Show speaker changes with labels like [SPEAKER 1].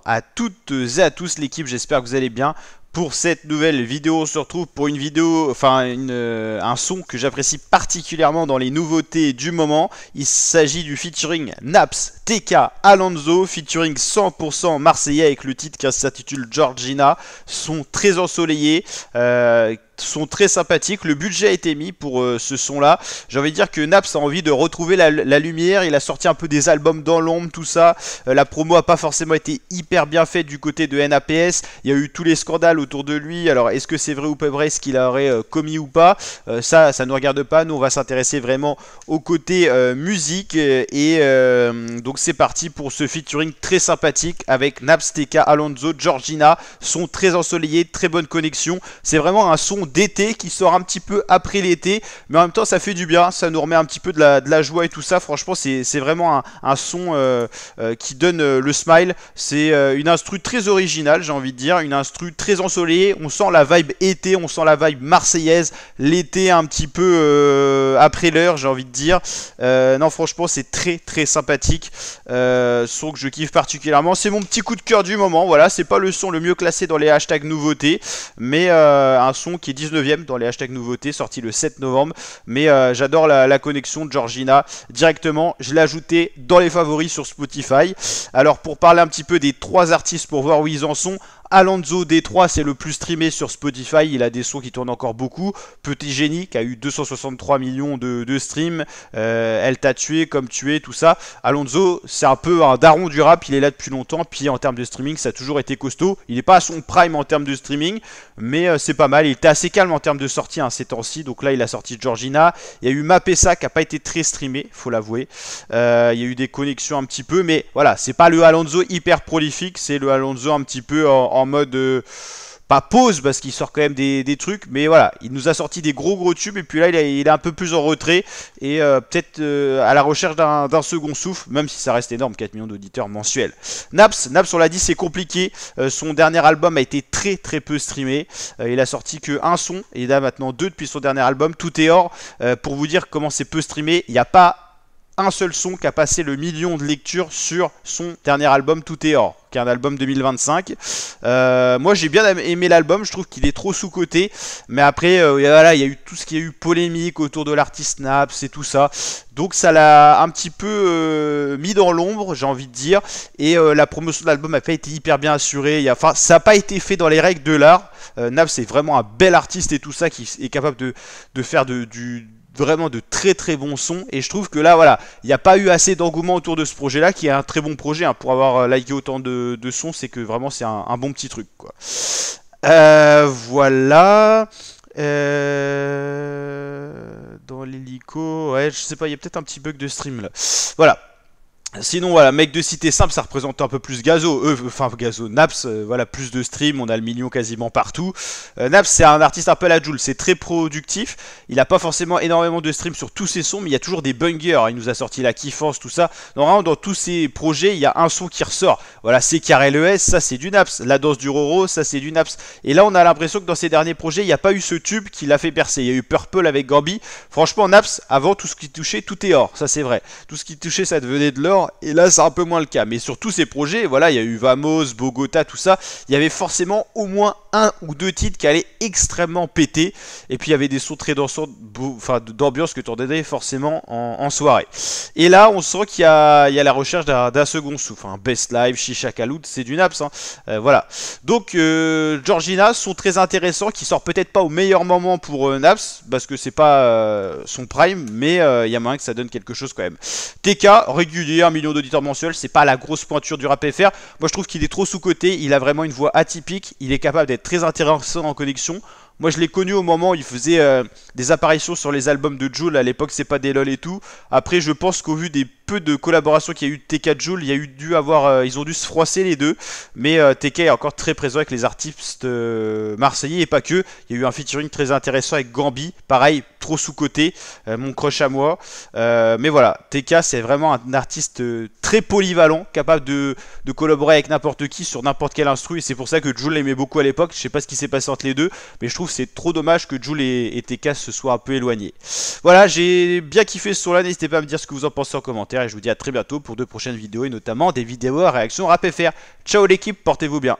[SPEAKER 1] à toutes et à tous l'équipe, j'espère que vous allez bien. Pour cette nouvelle vidéo, on se retrouve pour une vidéo, un son que j'apprécie particulièrement dans les nouveautés du moment. Il s'agit du featuring Naps, TK, Alonso, featuring 100% marseillais avec le titre qui s'intitule Georgina. Son très ensoleillé, sont très sympathiques. Le budget a été mis pour ce son là. J'ai envie de dire que Naps a envie de retrouver la lumière. Il a sorti un peu des albums dans l'ombre, tout ça. La promo a pas forcément été hyper bien faite du côté de NAPS. Il y a eu tous les scandales autour de lui. Alors est-ce que c'est vrai ou pas vrai ce qu'il aurait commis ou pas, ça ne nous regarde pas. Nous on va s'intéresser vraiment au côté musique. Donc c'est parti pour ce featuring très sympathique avec Naps, TK, Alonso, Georgina. Son très ensoleillé, très bonne connexion. C'est vraiment un son d'été qui sort un petit peu après l'été, mais en même temps ça fait du bien, ça nous remet un petit peu de la joie et tout ça. Franchement c'est vraiment un son qui donne le smile. C'est une instru très originale, j'ai envie de dire, une instru très ensoleillée. On sent la vibe été, on sent la vibe marseillaise, l'été un petit peu après l'heure, j'ai envie de dire. Non franchement c'est très sympathique, son que je kiffe particulièrement. C'est mon petit coup de cœur du moment, voilà. C'est pas le son le mieux classé dans les hashtags nouveautés, mais un son qui est 19ème dans les hashtags nouveautés, sorti le 7 novembre. Mais j'adore la connexion de Georgina. Directement, je l'ai ajouté dans les favoris sur Spotify. Alors pour parler un petit peu des trois artistes pour voir où ils en sont, Alonso D3 c'est le plus streamé sur Spotify, il a des sons qui tournent encore beaucoup. Petit Génie qui a eu 263 millions de streams, Elle t'a tué comme tué, tout ça. Alonso c'est un peu un daron du rap, il est là depuis longtemps, puis en termes de streaming ça a toujours été costaud. Il n'est pas à son prime en termes de streaming, mais c'est pas mal. Il était assez calme en termes de sortie ces temps-ci, donc là il a sorti Georgina. Il y a eu Mapesa qui n'a pas été très streamé, faut l'avouer. Il y a eu des connexions un petit peu, mais voilà, c'est pas le Alonso hyper prolifique, c'est le Alonso un petit peu en mode pas pause parce qu'il sort quand même des trucs, mais voilà, il nous a sorti des gros tubes et puis là il est un peu plus en retrait et peut-être à la recherche d'un second souffle, même si ça reste énorme, 4 millions d'auditeurs mensuels. Naps on l'a dit, c'est compliqué. Son dernier album a été très peu streamé, il a sorti que un son et il a maintenant deux depuis son dernier album. Tout est or. Pour vous dire comment c'est peu streamé, il n'y a pas un seul son qui a passé le million de lectures sur son dernier album Tout est or, qui est un album 2025. Moi j'ai bien aimé l'album, je trouve qu'il est trop sous-coté, mais après voilà, il y a eu tout ce qui a eu polémique autour de l'artiste Naps et tout ça, donc ça l'a un petit peu mis dans l'ombre, j'ai envie de dire, et la promotion de l'album n'a pas été hyper bien assurée. Ça n'a pas été fait dans les règles de l'art. Naps c'est vraiment un bel artiste et tout ça, qui est capable de faire vraiment de très bons sons, et je trouve que là voilà, il n'y a pas eu assez d'engouement autour de ce projet là, qui est un très bon projet pour avoir liké autant de sons. C'est que vraiment c'est un bon petit truc quoi. Voilà. Dans l'hélico, ouais, je sais pas, il y a peut-être un petit bug de stream là. Voilà. Sinon voilà, mec de cité simple, ça représente un peu plus Gazo, Gazo, Naps, voilà, plus de stream, on a le million quasiment partout. Naps c'est un artiste un peu à la Jul, c'est très productif, il a pas forcément énormément de stream sur tous ses sons, mais il y a toujours des bangers, il nous a sorti la kiffance, tout ça. Normalement dans tous ses projets, il y a un son qui ressort, voilà, c'est KRLES, ça c'est du Naps, la danse du Roro, ça c'est du Naps. Et là on a l'impression que dans ses derniers projets, il n'y a pas eu ce tube qui l'a fait percer. Il y a eu Purple avec Gambi, franchement Naps, avant tout ce qui touchait, tout est or, ça c'est vrai, tout ce qui touchait ça devenait de l'or. Et là c'est un peu moins le cas, mais sur tous ces projets, voilà, il y a eu Vamos, Bogota, tout ça, il y avait forcément au moins un ou deux titres qui allaient extrêmement péter, et puis il y avait des sons très dansants, d'ambiance que tu entendais forcément en soirée. Et là on sent qu'il y a la recherche d'un second souffle, Best Live, Shisha Kaloud, c'est du Naps, voilà. Donc Georgina sont très intéressants, qui sort peut-être pas au meilleur moment pour Naps, parce que c'est pas son prime, mais il y a moyen que ça donne quelque chose quand même. TK, régulier, 1 million d'auditeurs mensuels, c'est pas la grosse pointure du rap FR. Moi je trouve qu'il est trop sous-coté, il a vraiment une voix atypique, il est capable d'être très intéressant en connexion. Moi je l'ai connu au moment où il faisait des apparitions sur les albums de Jul, à l'époque c'est pas des lol et tout. Après je pense qu'au vu des peu de collaborations qu'il y a eu de TK Jul, il y a eu ils ont dû se froisser les deux, mais TK est encore très présent avec les artistes marseillais et pas que. Il y a eu un featuring très intéressant avec Gambi, pareil, trop sous-coté, mon crush à moi, mais voilà, TK c'est vraiment un artiste très polyvalent, capable de collaborer avec n'importe qui sur n'importe quel instru, et c'est pour ça que Jul l'aimait beaucoup à l'époque. Je sais pas ce qui s'est passé entre les deux, mais je trouve que c'est trop dommage que Jul et TK se soient un peu éloignés. Voilà, j'ai bien kiffé ce son là, n'hésitez pas à me dire ce que vous en pensez en commentaire et je vous dis à très bientôt pour de prochaines vidéos et notamment des vidéos à réaction rap FR. Ciao l'équipe, portez-vous bien.